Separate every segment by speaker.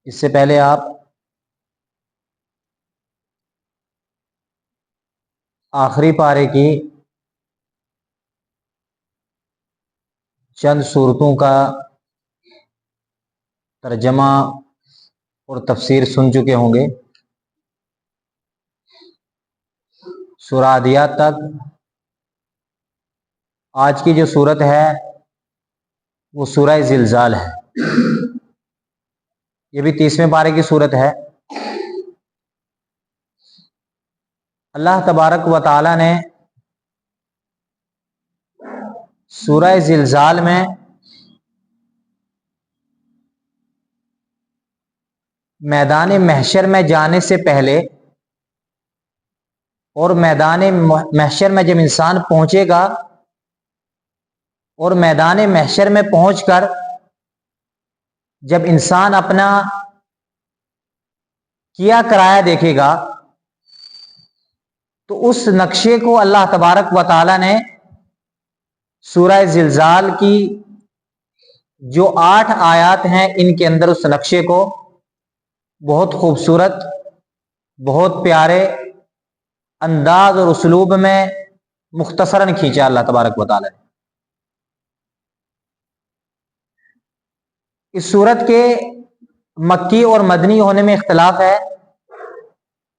Speaker 1: اس سے پہلے آپ آخری پارے کی چند صورتوں کا ترجمہ اور تفسیر سن چکے ہوں گے۔ سورہ عادیات تک آج کی جو صورت ہے وہ سورہ زلزال ہے۔ یہ بھی 30ویں پارے کی صورت ہے۔ اللہ تبارک و تعالی نے سورہ زلزال میں میدان محشر میں جانے سے پہلے اور میدان محشر میں جب انسان پہنچے گا اور میدان محشر میں پہنچ کر جب انسان اپنا کیا کرایا دیکھے گا تو اس نقشے کو اللہ تبارک و تعالی نے سورہ زلزال کی جو 8 آیات ہیں ان کے اندر اس نقشے کو بہت خوبصورت، بہت پیارے انداز اور اسلوب میں مختصراً کھینچا اللہ تبارک و تعالی نے۔ اس صورت کے مکی اور مدنی ہونے میں اختلاف ہے۔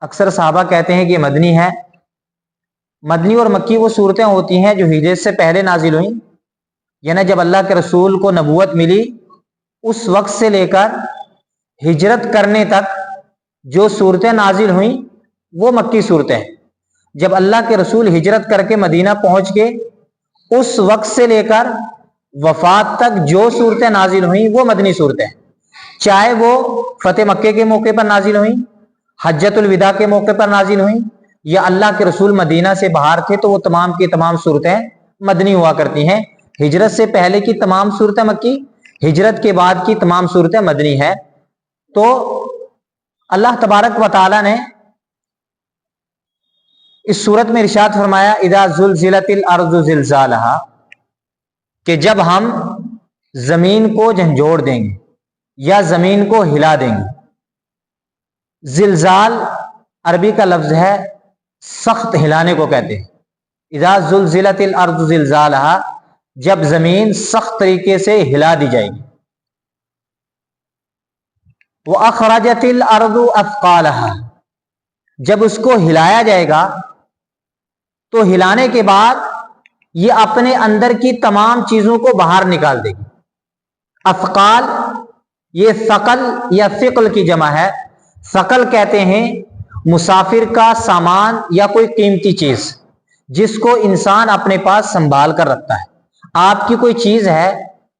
Speaker 1: اکثر صحابہ کہتے ہیں کہ یہ مدنی ہے۔ مدنی اور مکی وہ صورتیں ہوتی ہیں جو ہجرت سے پہلے نازل ہوئیں، یعنی جب اللہ کے رسول کو نبوت ملی اس وقت سے لے کر ہجرت کرنے تک جو صورتیں نازل ہوئیں وہ مکی صورتیں ہیں۔ جب اللہ کے رسول ہجرت کر کے مدینہ پہنچ کے اس وقت سے لے کر وفات تک جو صورتیں نازل ہوئیں وہ مدنی صورتیں ہیں، چاہے وہ فتح مکے کے موقع پر نازل ہوئیں، حجۃ الوداع کے موقع پر نازل ہوئیں، یا اللہ کے رسول مدینہ سے باہر تھے تو وہ تمام کی تمام صورتیں مدنی ہوا کرتی ہیں۔ ہجرت سے پہلے کی تمام صورتیں مکی، ہجرت کے بعد کی تمام صورتیں مدنی ہیں۔ تو اللہ تبارک و تعالی نے اس صورت میں ارشاد فرمایا اذا زلزلت الارض زلزالہا، کہ جب ہم زمین کو جھنجھوڑ دیں گے یا زمین کو ہلا دیں گے۔ زلزال عربی کا لفظ ہے، سخت ہلانے کو کہتے ہیں۔ اذا زلزلت الارض زلزالہا، جب زمین سخت طریقے سے ہلا دی جائے گی۔ وَأَخْرَجَتِ الْأَرْضُ أَثْقَالَهَا، جب اس کو ہلایا جائے گا تو ہلانے کے بعد یہ اپنے اندر کی تمام چیزوں کو باہر نکال دے گی۔ اثقال یہ ثقل یا ثقل کی جمع ہے۔ ثقل کہتے ہیں مسافر کا سامان یا کوئی قیمتی چیز جس کو انسان اپنے پاس سنبھال کر رکھتا ہے۔ آپ کی کوئی چیز ہے،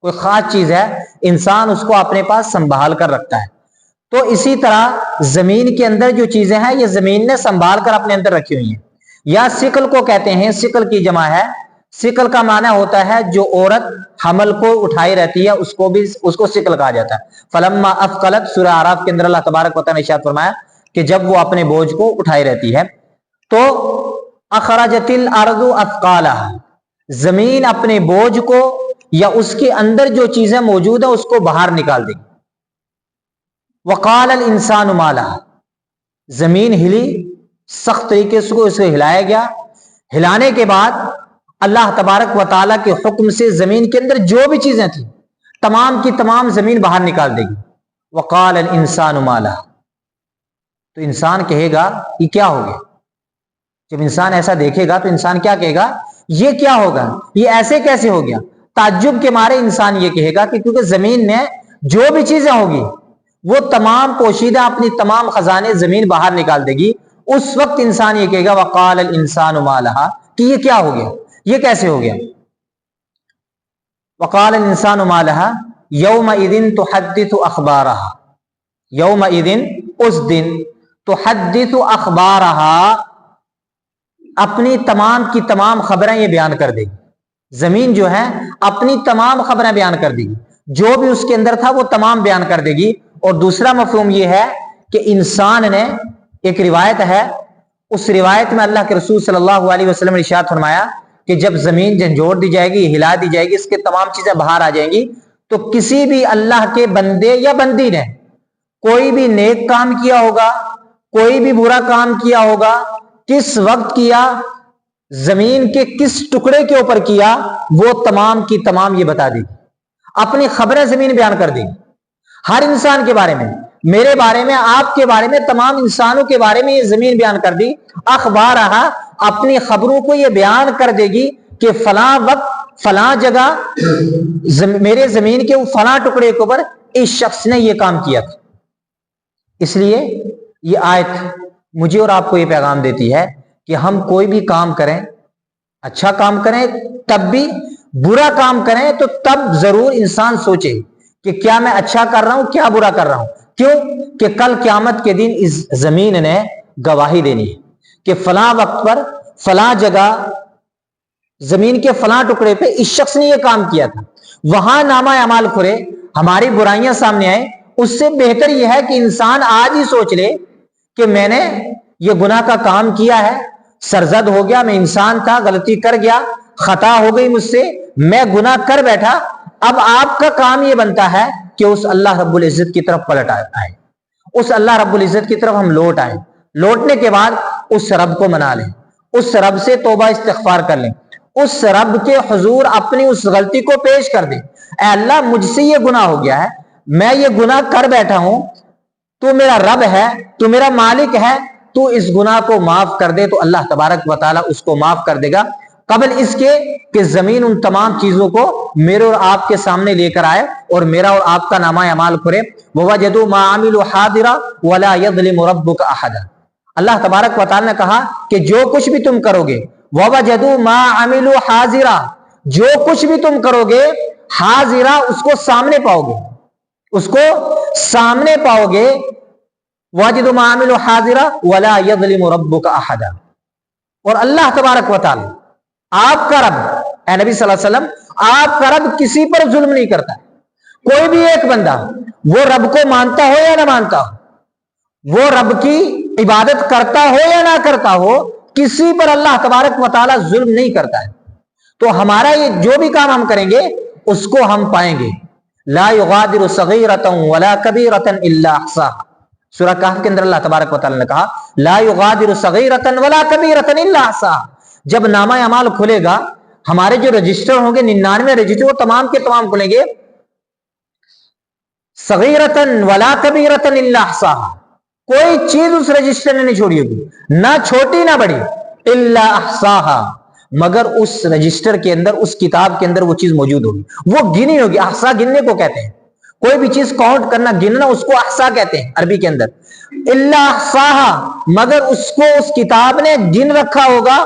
Speaker 1: کوئی خاص چیز ہے، انسان اس کو اپنے پاس سنبھال کر رکھتا ہے۔ تو اسی طرح زمین کے اندر جو چیزیں ہیں یہ زمین نے سنبھال کر اپنے اندر رکھی ہوئی ہیں۔ یا ثقل کو کہتے ہیں، ثقل کی جمع ہے۔ ثقل کا معنی ہوتا ہے جو عورت حمل کو اٹھائی رہتی ہے اس کو ثقل کہا جاتا ہے۔ فلما اثقلت، سورہ اعراف کے اندر اللہ تبارک و تعالی نے ارشاد فرمایا کہ جب وہ اپنے بوجھ کو اٹھائی رہتی ہے۔ تو اخرجت الارض اثقالہا، زمین اپنے بوجھ کو یا اس کے اندر جو چیزیں موجود ہیں اس کو باہر نکال دے گی۔ وقال الانسان ما لہا، زمین ہلی، سخت طریقے سے اسے ہلایا گیا۔ ہلانے کے بعد اللہ تبارک و تعالیٰ کے حکم سے زمین کے اندر جو بھی چیزیں تھیں تمام کی تمام زمین باہر نکال دے گی۔ وقال الانسان ما لہا، تو انسان کہے گا یہ کیا ہو گیا؟ جب انسان ایسا دیکھے گا تو انسان کیا کہے گا؟ یہ کیا ہوگا، یہ ایسے کیسے ہو گیا؟ تعجب کے مارے انسان یہ کہے گا کہ کیونکہ زمین نے جو بھی چیزیں ہوگی وہ تمام پوشیدہ اپنی تمام خزانے زمین باہر نکال دے گی۔ اس وقت انسان یہ کہے گا وقال الانسان ما لہا، کہ یہ کیا ہو گیا، یہ کیسے ہو گیا؟ وقال الانسان ما لہا یومئذ تحدث اخبارہا، یومئذ اس دن تحدث اخبارہا، اپنی تمام کی تمام خبریں یہ بیان کر دے گی۔ زمین جو ہے اپنی تمام خبریں بیان کر دے گی، جو بھی اس کے اندر تھا وہ تمام بیان کر دے گی۔ اور دوسرا مفہوم یہ ہے کہ انسان نے، ایک روایت ہے، اس روایت میں اللہ کے رسول صلی اللہ علیہ وسلم نے ارشاد فرمایا کہ جب زمین جھنجھوڑ دی جائے گی، ہلا دی جائے گی، اس کے تمام چیزیں باہر آ جائیں گی، تو کسی بھی اللہ کے بندے یا بندی نے کوئی بھی نیک کام کیا ہوگا، کوئی بھی برا کام کیا ہوگا، کس وقت کیا، زمین کے کس ٹکڑے کے اوپر کیا، وہ تمام کی تمام یہ بتا دی، اپنی خبریں زمین بیان کر دی، ہر انسان کے بارے میں، میرے بارے میں، آپ کے بارے میں، تمام انسانوں کے بارے میں یہ زمین بیان کر دی۔ اخبارہا، اپنی خبروں کو یہ بیان کر دے گی کہ فلاں وقت فلاں جگہ میرے زمین کے فلاں ٹکڑے کے اوپر اس شخص نے یہ کام کیا تھا۔ اس لیے یہ آیت مجھے اور آپ کو یہ پیغام دیتی ہے کہ ہم کوئی بھی کام کریں، اچھا کام کریں تب بھی، برا کام کریں تو تب ضرور انسان سوچے کہ کیا میں اچھا کر رہا ہوں، کیا برا کر رہا ہوں۔ کیوں کہ کل قیامت کے دن اس زمین نے گواہی دینی ہے کہ فلاں وقت پر فلاں جگہ زمین کے فلاں ٹکڑے پہ اس شخص نے یہ کام کیا تھا۔ وہاں نامہ اعمال کھلے، ہماری برائیاں سامنے آئے، اس سے بہتر یہ ہے کہ انسان آج ہی سوچ لے کہ میں نے یہ گناہ کا کام کیا ہے، سرزد ہو گیا، میں انسان تھا، غلطی کر گیا، خطا ہو گئی مجھ سے، میں گناہ کر بیٹھا۔ اب آپ کا کام یہ بنتا ہے کہ اس اللہ رب العزت کی طرف پلٹ آئے، اس اللہ رب العزت کی طرف ہم لوٹ آئیں، لوٹنے کے بعد اس رب کو منا لیں، اس رب سے توبہ استغفار کر لیں، اس رب کے حضور اپنی اس غلطی کو پیش کر دیں، اے اللہ مجھ سے یہ گناہ ہو گیا ہے، میں یہ گناہ کر بیٹھا ہوں، تو میرا رب ہے، تو میرا مالک ہے، تو اس گناہ کو معاف کر دے۔ تو اللہ تبارک و تعالیٰ اس کو معاف کر دے گا قبل اس کے کہ زمین ان تمام چیزوں کو میرے اور آپ کے سامنے لے کر آئے اور میرا اور آپ کا نامہ اعمال کھلے۔ وَوَجَدُوا مَا عَمِلُوا حَاضِرًا وَلَا يَظْلِمُ رَبُّكَ أَحَدًا۔ اللہ تبارک و تعالیٰ نے کہا کہ جو کچھ بھی تم کرو گے، وَوَجَدُوا مَا عَمِلُوا حَاضِرًا، جو کچھ بھی تم کرو گے، حاضرہ اس کو سامنے پاؤ گے، اس کو سامنے پاؤ گے۔ وَوَجَدُوا مَا عَمِلُوا حَاضِرًا وَلَا يَظْلِمُ رَبُّكَ أَحَدًا۔ اور اللہ تبارک و تعالیٰ، آپ کا رب، اے نبی صلی اللہ علیہ وسلم، آپ کا رب کسی پر ظلم نہیں کرتا ہے۔ کوئی بھی ایک بندہ وہ رب کو مانتا ہو یا نہ مانتا ہو، وہ رب کی عبادت کرتا ہو یا نہ کرتا ہو، کسی پر اللہ تبارک و تعالیٰ ظلم نہیں کرتا ہے۔ تو ہمارا یہ جو بھی کام ہم کریں گے اس کو ہم پائیں گے۔ لا یغادر صغیرۃ ولا کبیرۃ الا احصاها، سورہ کہف کے اندر اللہ تبارک و تعالیٰ نے کہا لا یغادر صغیرۃ ولا کبیرۃ الا احصاها۔ جب نامہ اعمال کھلے گا، ہمارے جو رجسٹر ہوں گے 99 رجسٹر، وہ تمام کے تمام کھلیں گے، صغیرۃ ولا کبیرۃ الا احصاها، کوئی چیز اس رجسٹر نے نہیں چھوڑی ہوگی، نہ چھوٹی نہ بڑی، الا احصاها، مگر اس رجسٹر کے اندر، اس کتاب کے اندر وہ چیز موجود ہوگی، وہ گنی ہوگی۔ احصا گننے کو کہتے ہیں، کوئی بھی چیز کاؤنٹ کرنا، گننا، اس کو احصا کہتے ہیں عربی کے اندر۔ الا احصاها، مگر اس کو اس کتاب نے گن رکھا ہوگا،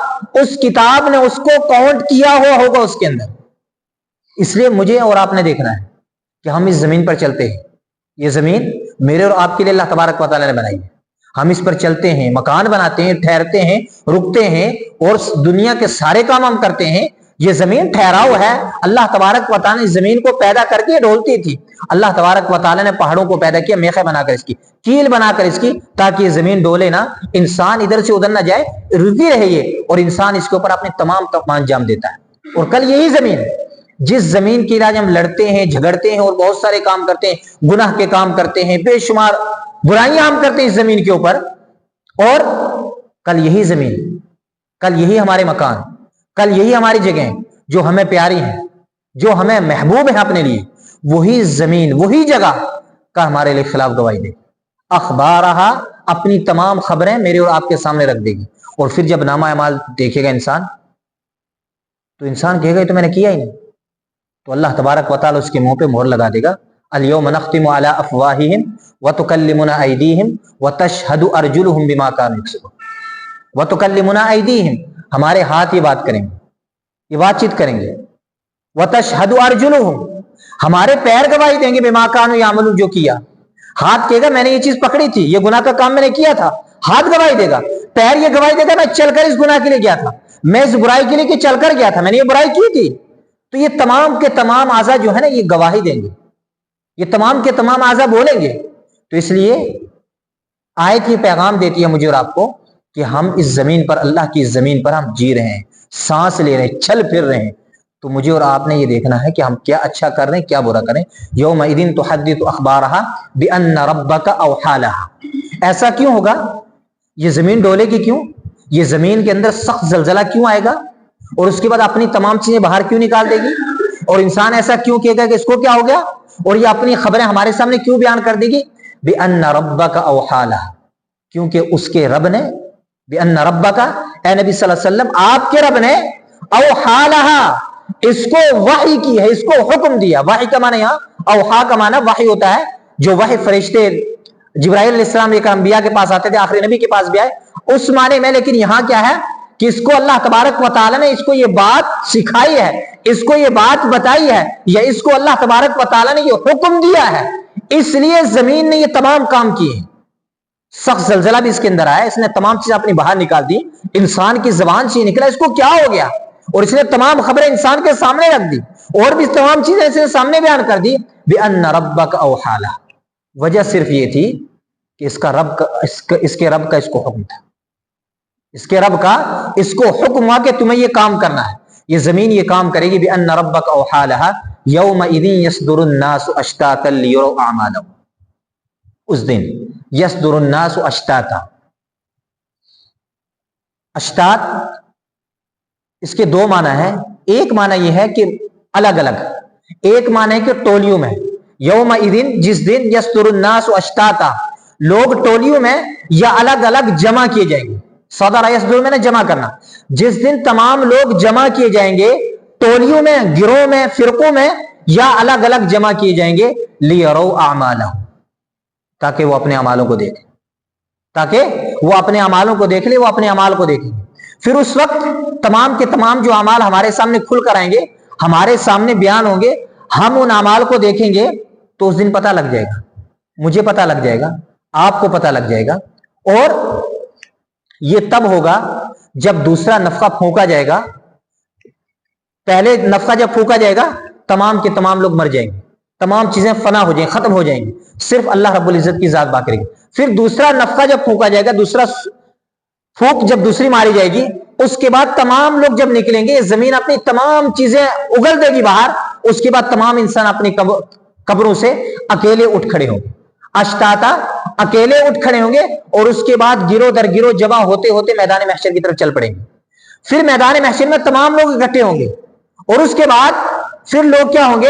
Speaker 1: اس کتاب نے اس کو کاؤنٹ کیا ہوا ہوگا اس کے اندر۔ اس لیے مجھے اور آپ نے دیکھنا ہے کہ ہم اس زمین پر چلتے ہیں، یہ زمین میرے اور آپ کے لیے اللہ تبارک و تعالیٰ نے بنائی ہے، ہم اس پر چلتے ہیں، مکان بناتے ہیں، ٹھہرتے ہیں، رکتے ہیں، اور دنیا کے سارے کام ہم کرتے ہیں۔ یہ زمین ٹھہراؤ ہے، اللہ تبارک و تعالیٰ نے اس زمین کو پیدا کر کے ڈھولتی تھی، اللہ تبارک و تعالیٰ نے پہاڑوں کو پیدا کیا، میخیں بنا کر اس کی، کیل بنا کر اس کی، تاکہ یہ زمین ڈولے نہ، انسان ادھر سے ادھر نہ جائے، رکی رہے یہ، اور انسان اس کے اوپر اپنے تمام کام انجام دیتا ہے۔ اور کل یہی زمین، جس زمین کے علاج ہم لڑتے ہیں، جھگڑتے ہیں، اور بہت سارے کام کرتے ہیں، گناہ کے کام کرتے ہیں، بے شمار برائیاں ہم کرتے ہیں اس زمین کے اوپر، اور کل یہی زمین، کل یہی ہمارے مکان، کل یہی ہماری جگہیں جو ہمیں پیاری ہیں، جو ہمیں محبوب ہیں اپنے لیے، وہی زمین، وہی جگہ کا ہمارے لیے خلاف گواہی دے گی۔ اخبارہا، اپنی تمام خبریں میرے اور آپ کے سامنے رکھ دے گی، اور پھر جب نامہ اعمال دیکھے گا انسان، تو انسان کہے گا یہ تو میں نے کیا ہی نہیں، تو اللہ تبارک و تعالیٰ اس کے منہ پہ مہر لگا دے گا، الیوم نختم علی افواہہم وتکلمنا ایدیہم وتشہد ارجلہم بما کانوا یکسبون۔ وتکلمنا ایدیہم، ہمارے ہاتھ یہ بات کریں گے، یہ بات چیت کریں گے، وتشہد ارجلہم، ہمارے پیر گواہی دیں گے، بما کانوا یعملون، جو کیا۔ ہاتھ کہے گا میں نے یہ چیز پکڑی تھی، یہ گناہ کا کام میں نے کیا تھا، ہاتھ گواہی دے گا۔ پیر یہ گواہی دے گا میں چل کر اس گناہ کے لیے گیا تھا، میں اس برائی کے لیے چل کر گیا تھا، میں نے یہ برائی کی تھی۔ تو یہ تمام کے تمام اعضاء جو ہے نا، یہ گواہی دیں گے، یہ تمام کے تمام اعضاء بولیں گے۔ تو اس لیے آیت یہ پیغام دیتی ہے مجھے اور آپ کو کہ ہم اس زمین پر، اللہ کی اس زمین پر ہم جی رہے ہیں، سانس لے رہے ہیں، چل پھر رہے ہیں، تو مجھے اور آپ نے یہ دیکھنا ہے کہ ہم کیا اچھا کر رہے ہیں کیا برا کریں. یومئذ تحدث اخبارها بان ربک اوحی لها. ایسا کیوں ہوگا؟ یہ زمین ڈولے گی کیوں؟ یہ زمین کے اندر سخت زلزلہ کیوں آئے گا؟ اور اس کے بعد اپنی تمام چیزیں باہر کیوں نکال دے گی؟ اور انسان ایسا کیوں کہے گا کہ اس کو کیا ہو گیا؟ اور یہ اپنی خبریں ہمارے سامنے کیوں بیان کر دے گی؟ بان ربک اوحی لها. کیونکہ اس کے رب نے، بان ربک، اے نبی صلی اللہ علیہ وسلم آپ کے رب نے، اوحی لها، اس کو وحی کی ہے، اس کو حکم دیا. وحی کا معنی یہاں اوحا کا معنی وحی ہوتا ہے، جو وحی فرشتے جبرائیل علیہ السلام ایک انبیاء کے پاس آتے تھے، آخری نبی کے پاس بھی آئے اس معنی میں. لیکن یہاں کیا ہے کہ اس کو اللہ تبارک و تعالی نے اس کو یہ بات سکھائی ہے، اس کو یہ بات بتائی ہے، یا اس کو اللہ تبارک و تعالی نے یہ حکم دیا ہے، اس لیے زمین نے یہ تمام کام کیے. سخت زلزلہ بھی اس کے اندر آیا، اس نے تمام چیزیں اپنی باہر نکال دی، انسان کی زبان سے نکلا اس کو کیا ہو گیا، اور اس نے تمام خبریں انسان کے سامنے رکھ دی، اور بھی تمام چیزیں اس نے سامنے بیان کر دی. بِأَنَّ رَبَّكَ أَوْحَى لَهُ. وجہ صرف یہ تھی کہ اس کے رب کا اس کو حکم تھا، اس کے رب کا اس کو حکم ہوا کہ تمہیں یہ کام کرنا ہے، یہ زمین یہ کام کرے گی. بِأَنَّ رَبَّكَ أَوْحَى لَهَا يَوْمَئِذٍ يَصْدُرُ النَّاسُ أَشْتَاتًا لِيُرَوْا أَعْمَالَهُمْ. اس دن یصدر الناس اشتاتا. اشتات اس کے دو معنی ہیں. ایک معنی یہ ہے کہ الگ الگ، ایک معنی ہے کہ ٹولیوں میں. یومئذ جس دن، یصدر الناس اشتاتا لوگ ٹولیوں میں یا الگ الگ جمع کیے جائیں گے. صدر یصدر میں نے جمع کرنا، جس دن تمام لوگ جمع کیے جائیں گے ٹولیوں میں، گروہ میں، فرقوں میں، یا الگ الگ جمع کیے جائیں گے. لیروا اعمالهم، تاکہ وہ اپنے اعمالوں کو دیکھیں، تاکہ وہ اپنے اعمالوں کو دیکھ لے، وہ اپنے اعمال کو دیکھیں گے. پھر اس وقت تمام کے تمام جو اعمال ہمارے سامنے کھل کر آئیں گے، ہمارے سامنے بیان ہوں گے، ہم ان اعمال کو دیکھیں گے تو اس دن پتہ لگ جائے گا، مجھے پتہ لگ جائے گا، آپ کو پتہ لگ جائے گا. اور یہ تب ہوگا جب دوسرا نفخہ پھونکا جائے گا. پہلے نفخہ جب پھونکا جائے گا تمام کے تمام لوگ مر جائیں گے، تمام چیزیں فنا ہو جائیں، ختم ہو جائیں گی، صرف اللہ رب العزت کی ذات باقی رہے گی. پھر دوسرا نفخہ جب پھونکا جائے گا، دوسرا پھونک جب دوسری ماری جائے گی، اس کے بعد تمام لوگ جب نکلیں گے، زمین اپنی تمام چیزیں اگل دے گی باہر. اس کے بعد تمام انسان اپنی قبروں سے اکیلے اٹھ کھڑے ہوں گے. اشتاتا اکیلے اٹھ کھڑے ہوں گے، اور اس کے بعد گروہ در گروہ جمع ہوتے ہوتے میدان محشر کی طرف چل پڑیں گے. پھر میدان محشر میں تمام لوگ اکٹھے ہوں گے، اور اس کے بعد پھر لوگ کیا ہوں گے؟